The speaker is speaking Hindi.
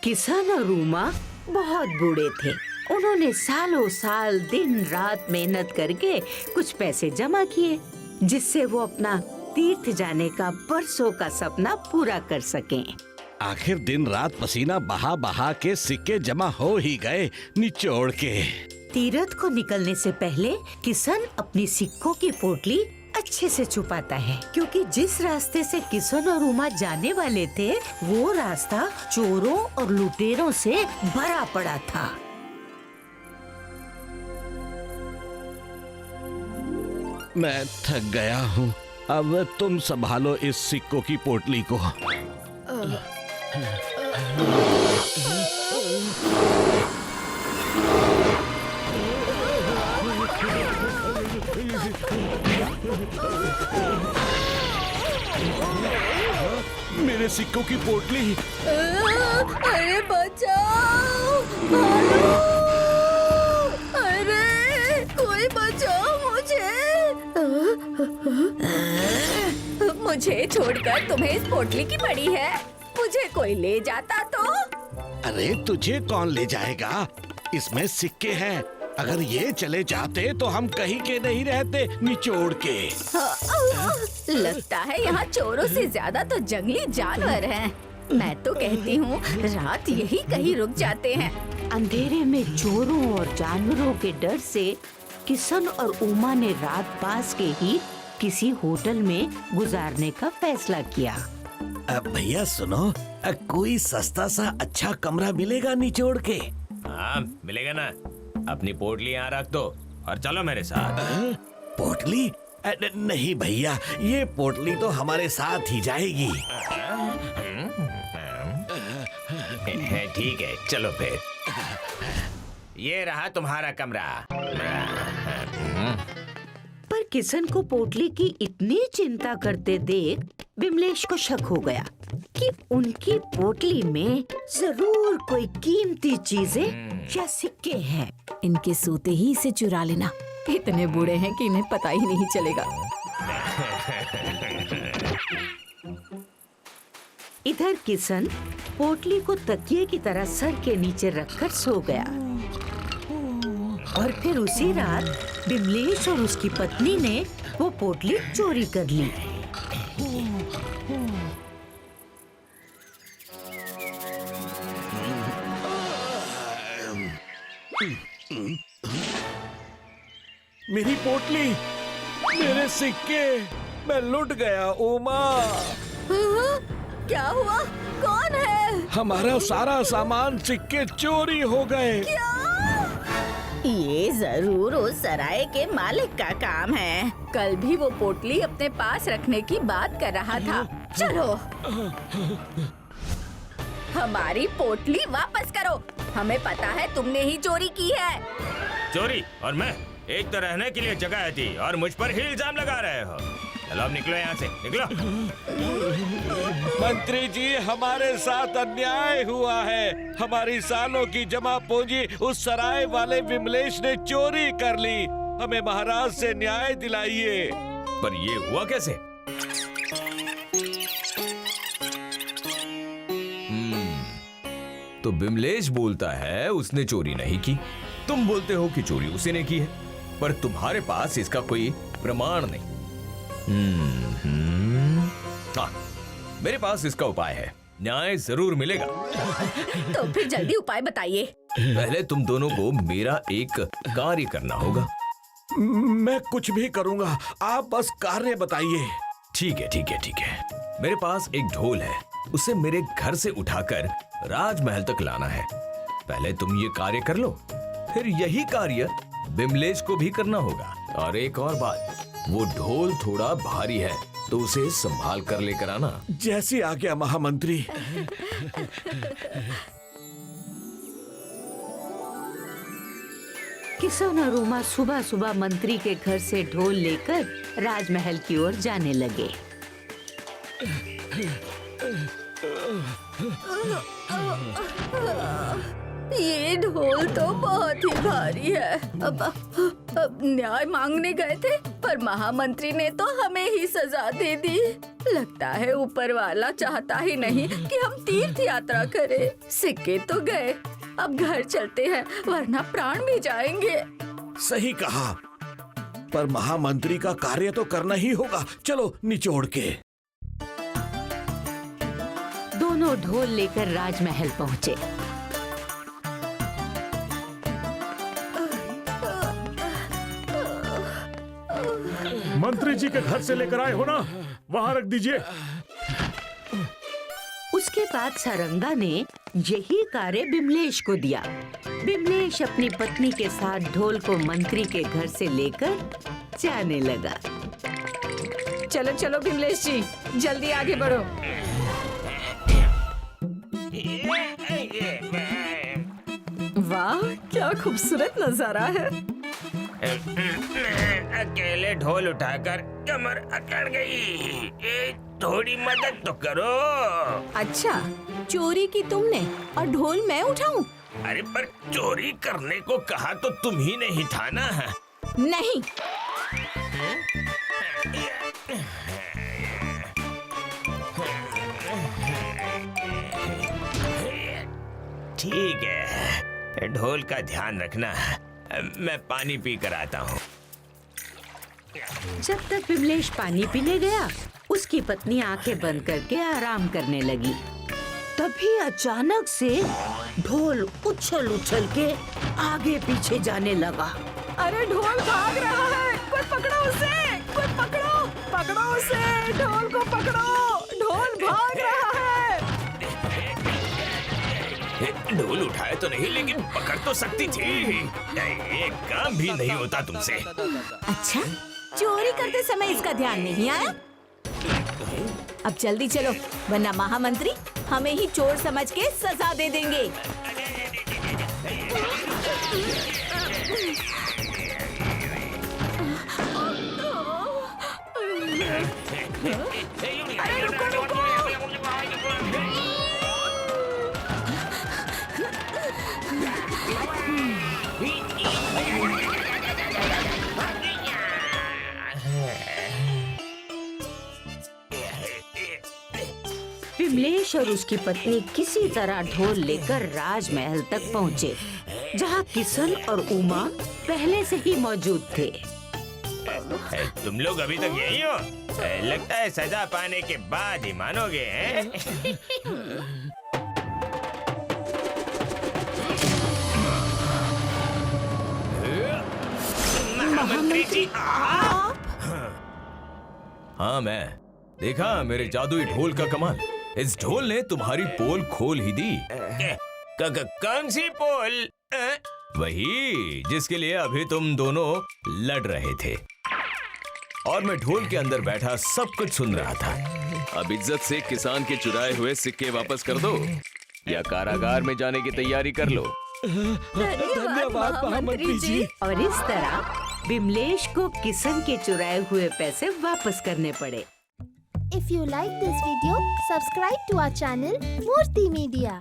किशन और उमा बहुत बूढ़े थे। उन्होंने सालों साल दिन रात मेहनत करके कुछ पैसे जमा किए, जिससे वो अपना तीर्थ जाने का बरसों का सपना पूरा कर सकें। आखिर दिन रात पसीना बहा बहा के सिक्के जमा हो ही गए निचोड़ के। तीर्थ को निकलने से पहले किशन अपनी सिक्कों की पोटली अच्छे से छुपाता है, क्योंकि जिस रास्ते से किशन और उमा जाने वाले थे वो रास्ता चोरों और लुटेरों से भरा पड़ा था। मैं थक गया हूँ, अब तुम संभालो इस सिक्कों की पोटली को। मेरे सिक्कों की पोटली। अरे बचाओ, भालू! अरे कोई बचाओ मुझे छोड़कर तुम्हें इस पोटली की पड़ी है। मुझे कोई ले जाता तो। अरे तुझे कौन ले जाएगा, इसमें सिक्के हैं। अगर ये चले जाते तो हम कहीं के नहीं रहते निचोड़ के। लगता है यहाँ चोरों से ज्यादा तो जंगली जानवर हैं। मैं तो कहती हूँ रात यही कहीं रुक जाते हैं। अंधेरे में चोरों और जानवरों के डर से किशन और उमा ने रात पास के ही किसी होटल में गुजारने का फैसला किया। भैया सुनो, कोई सस्ता सा अच्छा कमरा मिलेगा निचोड़ के? हाँ मिलेगा ना। अपनी पोटली यहाँ रख दो और चलो मेरे साथ। पोटली? नहीं भैया, ये पोटली तो हमारे साथ ही जाएगी। ठीक है चलो फिर। ये रहा तुम्हारा कमरा। पर किशन को पोटली की इतनी चिंता करते देख विमलेश को शक हो गया कि उनकी पोटली में जरूर कोई कीमती चीजें या सिक्के हैं। इनके सोते ही इसे चुरा लेना। इतने बूढ़े हैं कि इन्हें पता ही नहीं चलेगा। इधर किशन पोटली को तकिए की तरह सर के नीचे रखकर सो गया और फिर उसी रात विमलेश और उसकी पत्नी ने वो पोटली चोरी कर ली। मेरी पोटली, मेरे सिक्के, मैं लुट गया उमा। क्या हुआ? कौन है? हमारा सारा सामान सिक्के चोरी हो गए। ये जरूर उस सराय के मालिक का काम है। कल भी वो पोटली अपने पास रखने की बात कर रहा था। चलो हमारी पोटली वापस करो। हमें पता है तुमने ही चोरी की है। चोरी? और मैं एक तो रहने के लिए जगह थी और मुझ पर ही इल्जाम लगा रहे हो। चलो अब निकलो यहाँ से, निकलो। मंत्री जी, हमारे साथ अन्याय हुआ है। हमारी सालों की जमा पूंजी उस सराय वाले विमलेश ने चोरी कर ली। हमें महाराज से न्याय दिलाइए। पर ये हुआ कैसे? तो विमलेश बोलता है उसने चोरी नहीं की, तुम बोलते हो कि चोरी उसी ने की है, पर तुम्हारे पास इसका कोई प्रमाण नहीं। हाँ, मेरे पास इसका उपाय है। न्याय जरूर मिलेगा। तो फिर जल्दी उपाय बताइए। पहले तुम दोनों को मेरा एक कार्य करना होगा। मैं कुछ भी करूंगा, आप बस कार्य बताइए। ठीक है ठीक है ठीक है। मेरे पास एक ढोल है, उसे मेरे घर से उठाकर राजमहल तक लाना है। पहले तुम ये कार्य कर लो, फिर यही कार्य विमलेश को भी करना होगा। और एक और बात, वो ढोल थोड़ा भारी है तो उसे संभाल कर लेकर आना। जैसी आज्ञा महामंत्री। किशन और उमा सुबह सुबह मंत्री के घर से ढोल लेकर राजमहल की ओर जाने लगे। ये ढोल तो बहुत ही भारी है। अब न्याय मांगने गए थे पर महामंत्री ने तो हमें ही सजा दे दी। लगता है ऊपर वाला चाहता ही नहीं कि हम तीर्थ यात्रा करें। सिक्के तो गए, अब घर चलते हैं वरना प्राण भी जाएंगे। सही कहा, पर महामंत्री का कार्य तो करना ही होगा। चलो निचोड़ के। दोनों ढोल लेकर राजमहल पहुँचे। मंत्री जी के घर से लेकर आए हो ना, वहाँ रख दीजिए। उसके बाद सारंगा ने यही कार्य बिमलेश को दिया। बिमलेश अपनी पत्नी के साथ ढोल को मंत्री के घर से लेकर जाने लगा। चलो चलो बिमलेश जी, जल्दी आगे बढ़ो। वाह, क्या खूबसूरत नजारा है। अकेले ढोल उठाकर कमर अकड़ गई। थोड़ी मदद तो करो। अच्छा, चोरी की तुमने और ढोल मैं उठाऊं? अरे पर चोरी करने को कहा तो तुम ही नहीं था ना। नहीं। ठीक है, ढोल का ध्यान रखना। मैं पानी पी कर आता हूँ। जब तक बिमलेश पानी पीने गया, उसकी पत्नी आंखें बंद करके आराम करने लगी। तभी अचानक से ढोल उछल उछल के आगे पीछे जाने लगा। अरे ढोल भाग रहा है, कोई पकड़ो उसे, कोई पकड़ो, पकड़ो उसे, ढोल को पकड़ो, ढोल भाग रहा है। ढोल उठाए तो नहीं, लेकिन पकड़ तो सकती थी। एक काम भी नहीं होता तुमसे। अच्छा, चोरी करते समय इसका ध्यान नहीं आया? अब जल्दी चलो, वरना महामंत्री हमें ही चोर समझ के सजा दे देंगे। अरे रुको रुको। बिमलेश और उसकी पत्नी किसी तरह ढोल लेकर राजमहल तक पहुँचे, जहाँ किशन और उमा पहले से ही मौजूद थे। तुम लोग अभी तक यही हो? लगता है सजा पाने के बाद ही मानोगे, हैं? महामंत्री जी, आप? हाँ, मैं देखा मेरे जादुई ढोल का कमाल। इस ढोल ने तुम्हारी पोल खोल ही दी। कौन सी पोल? वही जिसके लिए अभी तुम दोनों लड़ रहे थे, और मैं ढोल के अंदर बैठा सब कुछ सुन रहा था। अब इज्जत से किसान के चुराए हुए सिक्के वापस कर दो, या कारागार में जाने की तैयारी कर लो। धन्यवाद महामंत्री जी। और इस तरह बिमलेश को किशन के चुराए हुए पैसे वापस करने पड़े। If you like this video, subscribe to our channel Murthy Media.